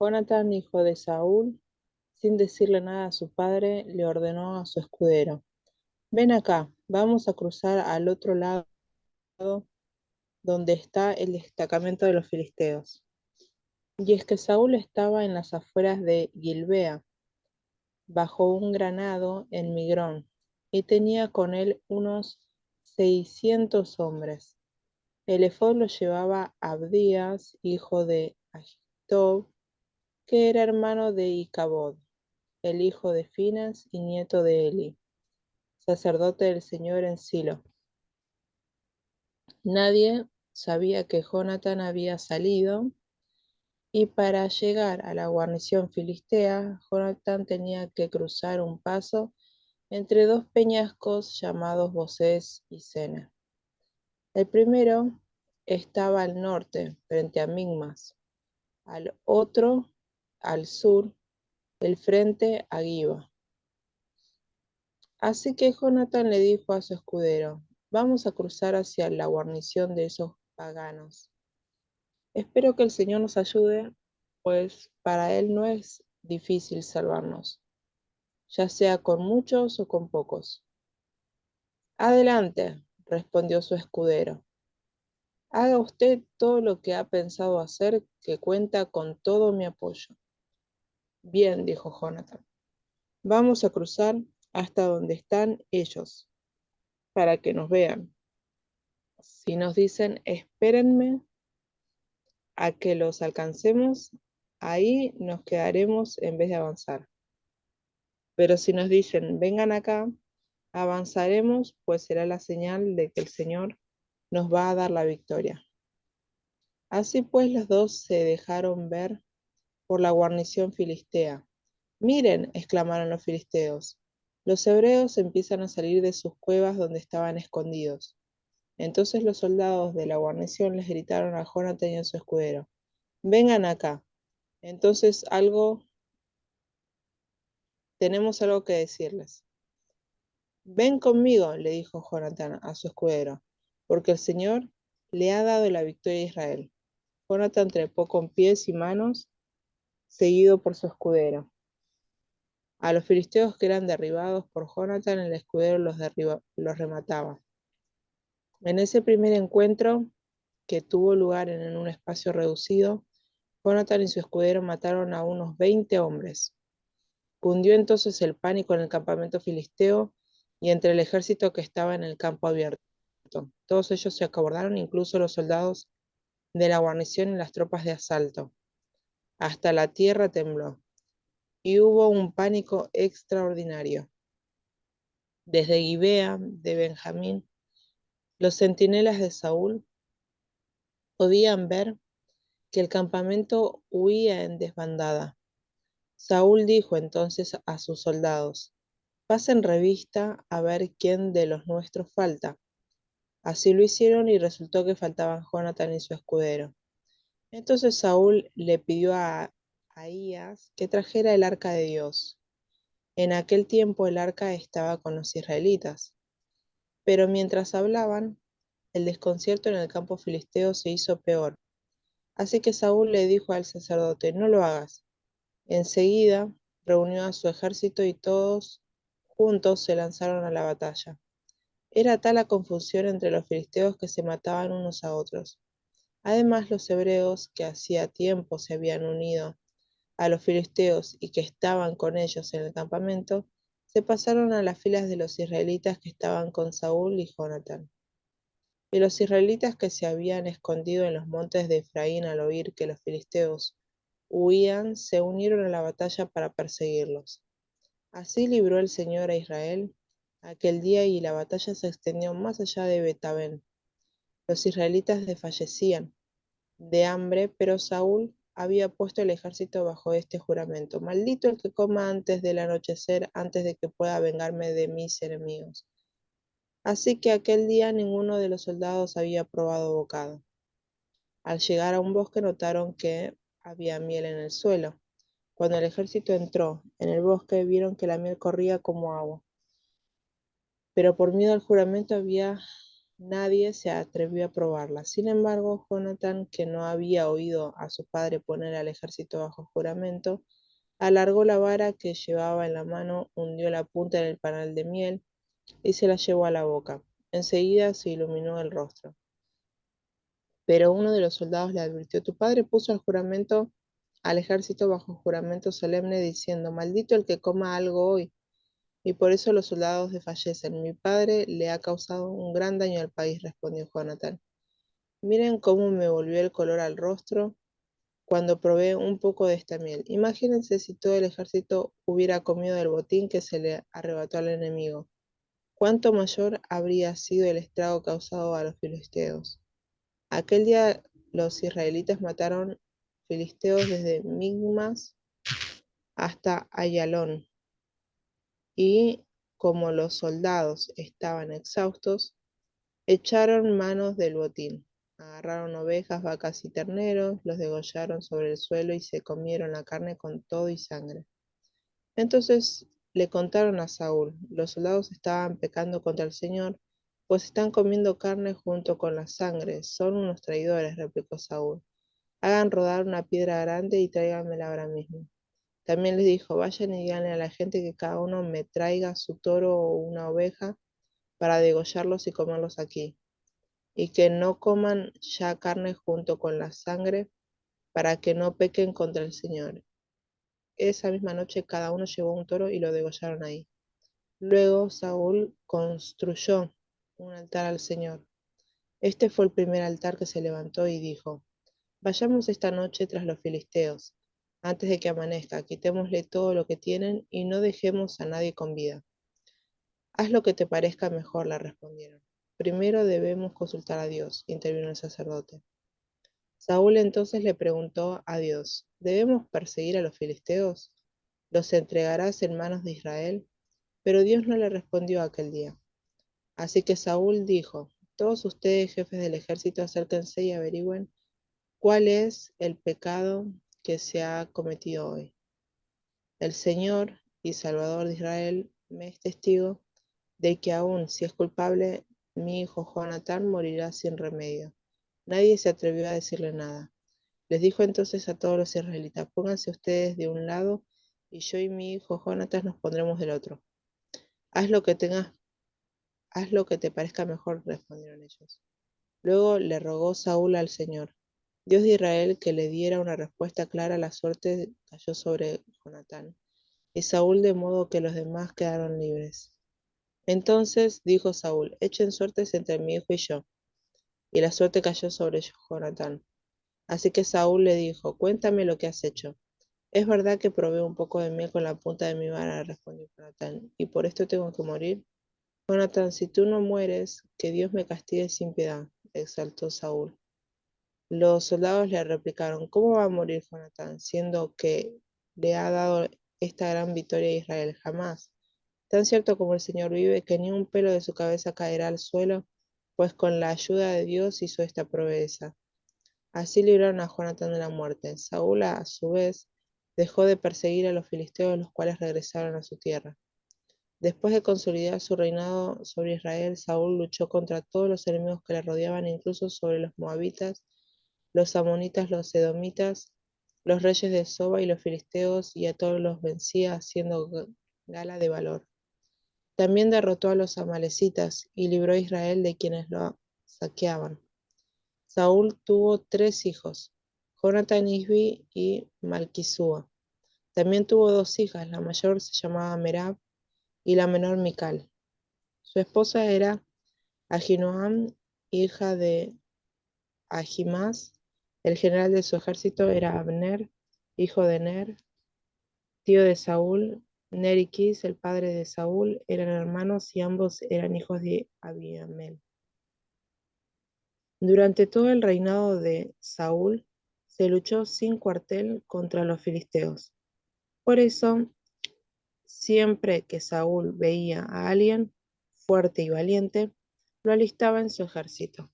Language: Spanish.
Jonatán, hijo de Saúl, sin decirle nada a su padre, le ordenó a su escudero: Ven acá, vamos a cruzar al otro lado donde está el destacamento de los filisteos. Y es que Saúl estaba en las afueras de Gilbea, bajo un granado en Migrón, y tenía con él unos 600 hombres. El ephod lo llevaba Abdías, hijo de Ahitob, que era hermano de Icabod, el hijo de Finas y nieto de Eli, sacerdote del Señor en Silo. Nadie sabía que Jonatán había salido, y para llegar a la guarnición filistea, Jonatán tenía que cruzar un paso entre dos peñascos llamados Bosés y Sena. El primero estaba al norte, frente a Migmas, al otro, al sur, el frente a Giba. Así que Jonatán le dijo a su escudero: Vamos a cruzar hacia la guarnición de esos paganos. Espero que el Señor nos ayude, pues para Él no es difícil salvarnos, ya sea con muchos o con pocos. Adelante, respondió su escudero. Haga usted todo lo que ha pensado hacer, que cuenta con todo mi apoyo. Bien, dijo Jonatán, vamos a cruzar hasta donde están ellos, para que nos vean. Si nos dicen espérenme a que los alcancemos, ahí nos quedaremos en vez de avanzar. Pero si nos dicen vengan acá, avanzaremos, pues será la señal de que el Señor nos va a dar la victoria. Así pues los dos se dejaron ver por la guarnición filistea. Miren, exclamaron los filisteos, los hebreos empiezan a salir de sus cuevas donde estaban escondidos. Entonces los soldados de la guarnición les gritaron a Jonatán y a su escudero: Vengan acá. Entonces tenemos algo que decirles. Ven conmigo, le dijo Jonatán a su escudero, porque el Señor le ha dado la victoria a Israel. Jonatán trepó con pies y manos, seguido por su escudero. A los filisteos que eran derribados por Jonatán, el escudero los remataba. En ese primer encuentro, que tuvo lugar en un espacio reducido, Jonatán y su escudero mataron a unos 20 hombres. Cundió entonces el pánico en el campamento filisteo y entre el ejército que estaba en el campo abierto. Todos ellos se acobardaron, incluso los soldados de la guarnición y las tropas de asalto. Hasta la tierra tembló, y hubo un pánico extraordinario. Desde Gibea de Benjamín, los centinelas de Saúl podían ver que el campamento huía en desbandada. Saúl dijo entonces a sus soldados: Pasen revista a ver quién de los nuestros falta. Así lo hicieron y resultó que faltaban Jonatán y su escudero. Entonces Saúl le pidió a Ahías que trajera el arca de Dios. En aquel tiempo el arca estaba con los israelitas. Pero mientras hablaban, el desconcierto en el campo filisteo se hizo peor. Así que Saúl le dijo al sacerdote: No lo hagas. Enseguida reunió a su ejército y todos juntos se lanzaron a la batalla. Era tal la confusión entre los filisteos que se mataban unos a otros. Además, los hebreos, que hacía tiempo se habían unido a los filisteos y que estaban con ellos en el campamento, se pasaron a las filas de los israelitas que estaban con Saúl y Jonatán. Y los israelitas que se habían escondido en los montes de Efraín al oír que los filisteos huían, se unieron a la batalla para perseguirlos. Así libró el Señor a Israel aquel día, y la batalla se extendió más allá de Betabén. Los israelitas desfallecían de hambre, pero Saúl había puesto el ejército bajo este juramento: Maldito el que coma antes del anochecer, antes de que pueda vengarme de mis enemigos. Así que aquel día ninguno de los soldados había probado bocado. Al llegar a un bosque notaron que había miel en el suelo. Cuando el ejército entró en el bosque, vieron que la miel corría como agua. Pero por miedo al juramento Nadie se atrevió a probarla. Sin embargo, Jonatán, que no había oído a su padre poner al ejército bajo juramento, alargó la vara que llevaba en la mano, hundió la punta en el panal de miel y se la llevó a la boca. Enseguida se iluminó el rostro. Pero uno de los soldados le advirtió: tu padre puso al ejército bajo juramento solemne, diciendo: maldito el que coma algo hoy. Y por eso los soldados desfallecen. Mi padre le ha causado un gran daño al país, respondió Jonatán. Miren cómo me volvió el color al rostro cuando probé un poco de esta miel. Imagínense si todo el ejército hubiera comido del botín que se le arrebató al enemigo. ¿Cuánto mayor habría sido el estrago causado a los filisteos? Aquel día los israelitas mataron filisteos desde Migmas hasta Ayalón, y como los soldados estaban exhaustos, echaron manos del botín. Agarraron ovejas, vacas y terneros, los degollaron sobre el suelo y se comieron la carne con todo y sangre. Entonces le contaron a Saúl: los soldados estaban pecando contra el Señor, pues están comiendo carne junto con la sangre. Son unos traidores, replicó Saúl. Hagan rodar una piedra grande y tráiganmela ahora mismo. También les dijo: vayan y díganle a la gente que cada uno me traiga su toro o una oveja para degollarlos y comerlos aquí, y que no coman ya carne junto con la sangre, para que no pequen contra el Señor. Esa misma noche cada uno llevó un toro y lo degollaron ahí. Luego Saúl construyó un altar al Señor. Este fue el primer altar que se levantó y dijo: vayamos esta noche tras los filisteos, antes de que amanezca, quitémosle todo lo que tienen y no dejemos a nadie con vida. Haz lo que te parezca mejor, le respondieron. Primero debemos consultar a Dios, intervino el sacerdote. Saúl entonces le preguntó a Dios: ¿debemos perseguir a los filisteos? ¿Los entregarás en manos de Israel? Pero Dios no le respondió aquel día. Así que Saúl dijo: todos ustedes, jefes del ejército, acérquense y averigüen cuál es el pecado que se ha cometido hoy. El Señor y Salvador de Israel me es testigo de que aun si es culpable, mi hijo Jonatán morirá sin remedio. Nadie se atrevió a decirle nada. Les dijo entonces a todos los israelitas: pónganse ustedes de un lado y yo y mi hijo Jonatán nos pondremos del otro. Haz lo que tengas, haz lo que te parezca mejor, respondieron ellos. Luego le rogó Saúl al Señor, Dios de Israel, que le diera una respuesta clara. La suerte cayó sobre Jonatán y Saúl, de modo que los demás quedaron libres. Entonces dijo Saúl: echen suertes entre mi hijo y yo. Y la suerte cayó sobre Jonatán. Así que Saúl le dijo: cuéntame lo que has hecho. Es verdad que probé un poco de miel con la punta de mi vara, respondió Jonatán, y por esto tengo que morir. Jonatán, si tú no mueres, que Dios me castigue sin piedad, exaltó Saúl. Los soldados le replicaron: ¿cómo va a morir Jonatán, siendo que le ha dado esta gran victoria a Israel? Jamás. Tan cierto como el Señor vive, que ni un pelo de su cabeza caerá al suelo, pues con la ayuda de Dios hizo esta proeza. Así libraron a Jonatán de la muerte. Saúl, a su vez, dejó de perseguir a los filisteos, los cuales regresaron a su tierra. Después de consolidar su reinado sobre Israel, Saúl luchó contra todos los enemigos que le rodeaban, incluso sobre los moabitas, los amonitas, los edomitas, los reyes de Soba y los filisteos, y a todos los vencía haciendo gala de valor. También derrotó a los amalecitas y libró a Israel de quienes lo saqueaban. Saúl tuvo 3 hijos, Jonatán, Isbi y Malquisúa. También tuvo 2 hijas, la mayor se llamaba Merab y la menor Mical. Su esposa era Ahinoam, hija de Ahimaaz. El general de su ejército era Abner, hijo de Ner, tío de Saúl. Ner y Quis, el padre de Saúl, eran hermanos y ambos eran hijos de Abiamel. Durante todo el reinado de Saúl se luchó sin cuartel contra los filisteos. Por eso, siempre que Saúl veía a alguien fuerte y valiente, lo alistaba en su ejército.